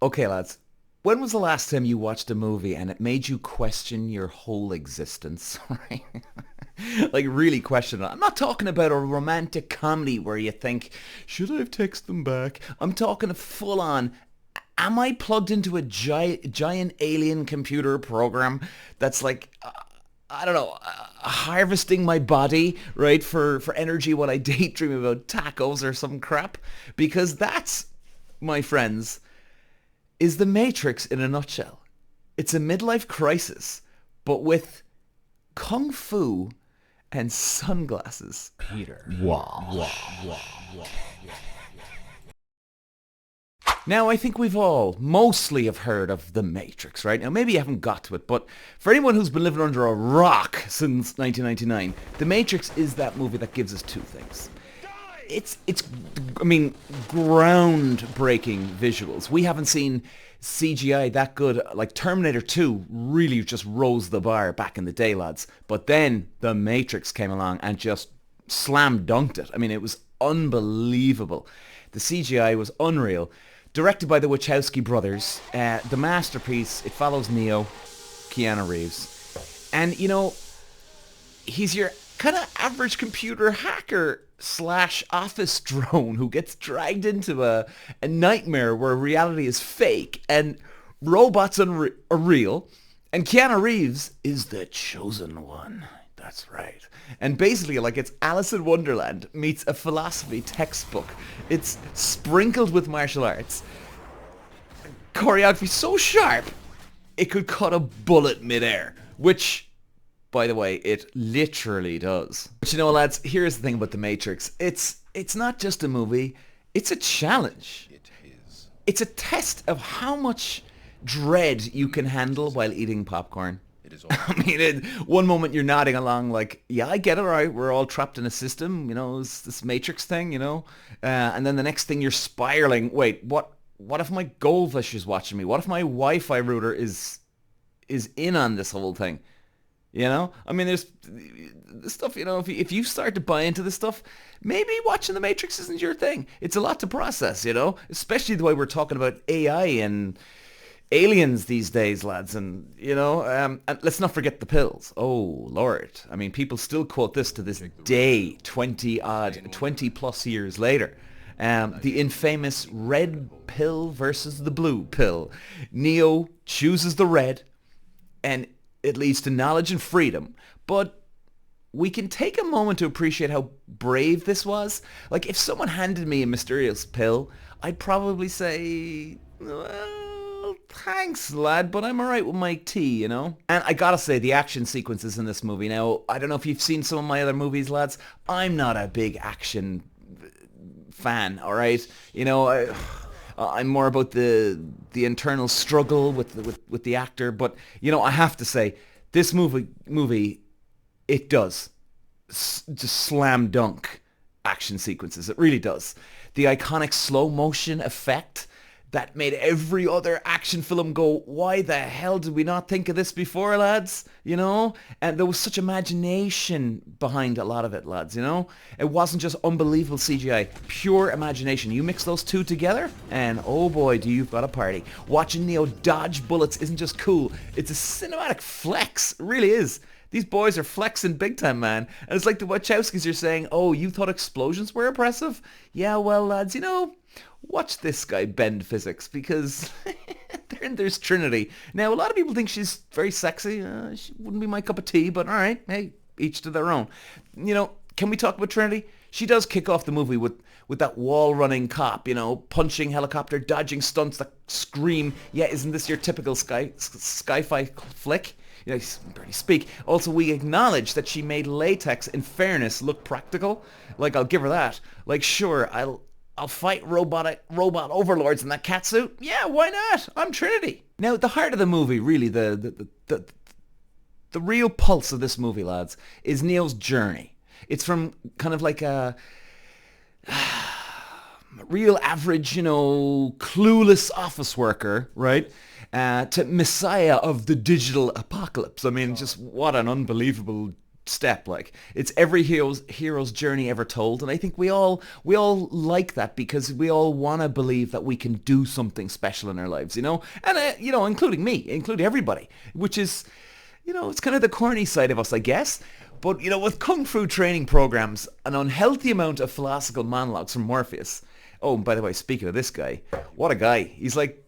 Okay, lads. When was the last time you watched a movie and it made you question your whole existence? Right? Like really question it. I'm not talking about a romantic comedy where you think, should I have texted them back? I'm talking a full on, am I plugged into a giant alien computer program that's like, I don't know, harvesting my body, right, for energy when I daydream about tacos or some crap? Because that's, my friends, is the Matrix in a nutshell. It's a midlife crisis, but with kung fu and sunglasses. Now, I think we've all mostly have heard of The Matrix, right? Now, maybe you haven't got to it, but for anyone who's been living under a rock since 1999, The Matrix is that movie that gives us two things. It's I mean, groundbreaking visuals. We haven't seen CGI that good. Like Terminator 2 really just rose the bar back in the day, lads. But then The Matrix came along and just slam dunked it. I mean, it was unbelievable. The CGI was unreal. Directed by the Wachowski brothers, the masterpiece. It follows Neo, Keanu Reeves, and he's your kind of average computer hacker slash office drone who gets dragged into a nightmare where reality is fake and robots are real, and Keanu Reeves is the chosen one. That's right. And basically, like, it's Alice in Wonderland meets a philosophy textbook. It's sprinkled with martial arts. Choreography so sharp, it could cut a bullet midair, which, by the way, it literally does. But lads, here's the thing about The Matrix. It's not just a movie, it's a challenge. It is. It's a test of how much dread you can handle while eating popcorn. It is all. I mean, one moment you're nodding along like, yeah, I get it, right? We're all trapped in a system, it's this Matrix thing, and then the next thing you're spiraling. Wait, what if my goldfish is watching me? What if my Wi-Fi router is in on this whole thing? I mean, there's this stuff, if you start to buy into this stuff, maybe watching The Matrix isn't your thing. It's a lot to process, especially the way we're talking about AI and aliens these days, lads. And, and let's not forget the pills. Oh, Lord. I mean, people still quote this to this day, 20 plus years later. The infamous red pill versus the blue pill. Neo chooses the red, and it leads to knowledge and freedom. But we can take a moment to appreciate how brave this was. Like, if someone handed me a mysterious pill, I'd probably say, well, thanks, lad, but I'm alright with my tea, And I gotta say, the action sequences in this movie. Now, I don't know if you've seen some of my other movies, lads. I'm not a big action fan, alright? I'm more about the internal struggle with the actor, but I have to say this movie it does just slam dunk action sequences. It really does. The iconic slow motion effect that made every other action film go, why the hell did we not think of this before, lads? And there was such imagination behind a lot of it, lads, It wasn't just unbelievable CGI, pure imagination. You mix those two together, and oh boy, do you've got a party. Watching Neo dodge bullets isn't just cool, it's a cinematic flex. It really is. These boys are flexing big time, man. And it's like the Wachowskis are saying, oh, you thought explosions were impressive? Yeah, well, lads, watch this guy bend physics, because there's Trinity. Now, a lot of people think she's very sexy. She wouldn't be my cup of tea, but all right, hey, each to their own. Can we talk about Trinity? She does kick off the movie with that wall-running cop, punching helicopter, dodging stunts that scream, yeah, isn't this your typical sci-fi flick? You barely speak. Also, we acknowledge that she made latex, in fairness, look practical. Like, I'll give her that. Like, sure, I'll fight robot overlords in that catsuit. Yeah, why not? I'm Trinity. Now, the heart of the movie, really, the real pulse of this movie, lads, is Neo's journey. It's from kind of like a real average, clueless office worker, right? To messiah of the digital apocalypse. I mean, just what an unbelievable step. Like, it's every hero's journey ever told, and I think we all like that because we all want to believe that we can do something special in our lives, and including me, including everybody, which is, it's kind of the corny side of us, I guess. But with kung fu training programs, an unhealthy amount of philosophical monologues from Morpheus. Oh, and by the way, speaking of this guy, what a guy! He's like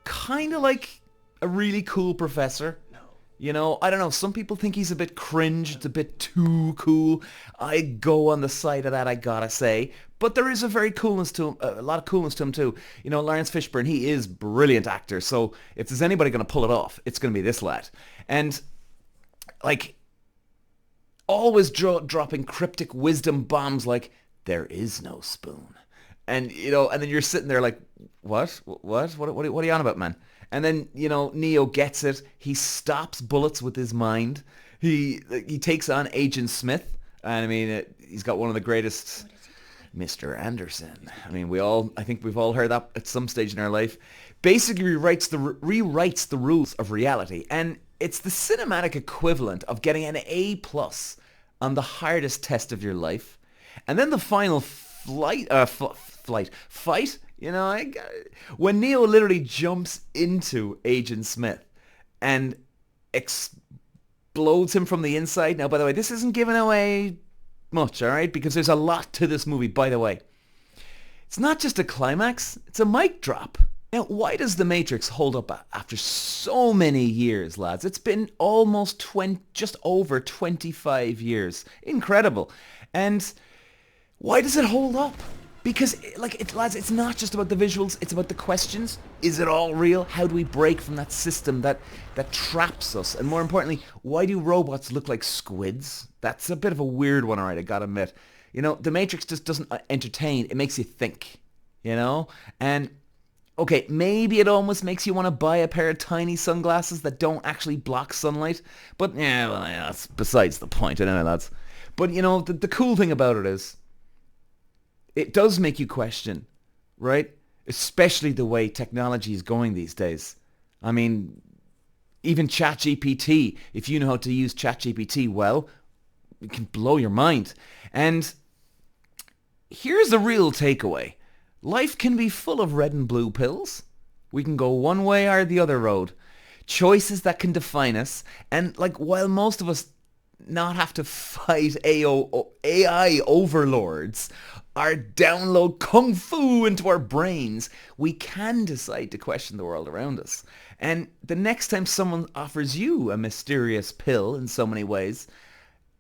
kind of like a really cool professor. I don't know, some people think he's a bit cringe, it's a bit too cool. I go on the side of that, I gotta say. But there is a very coolness to him, a lot of coolness to him too. Laurence Fishburne, he is a brilliant actor, so if there's anybody going to pull it off, it's going to be this lad. And, like, always dropping cryptic wisdom bombs like, there is no spoon. And, and then you're sitting there like, what are you on about, man? And then, Neo gets it. He stops bullets with his mind. He takes on Agent Smith. And I mean, he's got one of the greatest, Mr. Anderson. I mean, I think we've all heard that at some stage in our life. Basically rewrites the rules of reality. And it's the cinematic equivalent of getting an A+ on the hardest test of your life. And then the final fight, when Neo literally jumps into Agent Smith and explodes him from the inside. Now, by the way, this isn't giving away much, all right? Because there's a lot to this movie, by the way. It's not just a climax, it's a mic drop. Now, why does The Matrix hold up after so many years, lads? It's been almost just over 25 years. Incredible. And why does it hold up? Because, lads, it's not just about the visuals, it's about the questions. Is it all real? How do we break from that system that traps us? And more importantly, why do robots look like squids? That's a bit of a weird one, alright, I gotta admit. The Matrix just doesn't entertain, it makes you think, And, okay, maybe it almost makes you want to buy a pair of tiny sunglasses that don't actually block sunlight. But, yeah, that's besides the point, anyway, lads. But, the cool thing about it is, it does make you question, right? Especially the way technology is going these days. I mean, even ChatGPT, if you know how to use ChatGPT well, it can blow your mind. And here's the real takeaway. Life can be full of red and blue pills. We can go one way or the other road. Choices that can define us. And while most of us not have to fight AI overlords or download kung fu into our brains, we can decide to question the world around us. And the next time someone offers you a mysterious pill in so many ways,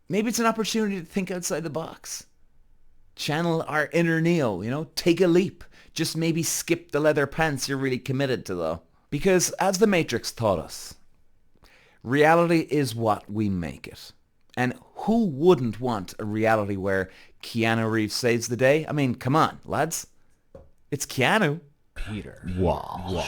maybe it's an opportunity to think outside the box. Channel our inner Neo, take a leap. Just maybe skip the leather pants you're really committed to, though. Because as The Matrix taught us, reality is what we make it. And who wouldn't want a reality where Keanu Reeves saves the day? I mean, come on, lads. It's Keanu. Peter. Wow.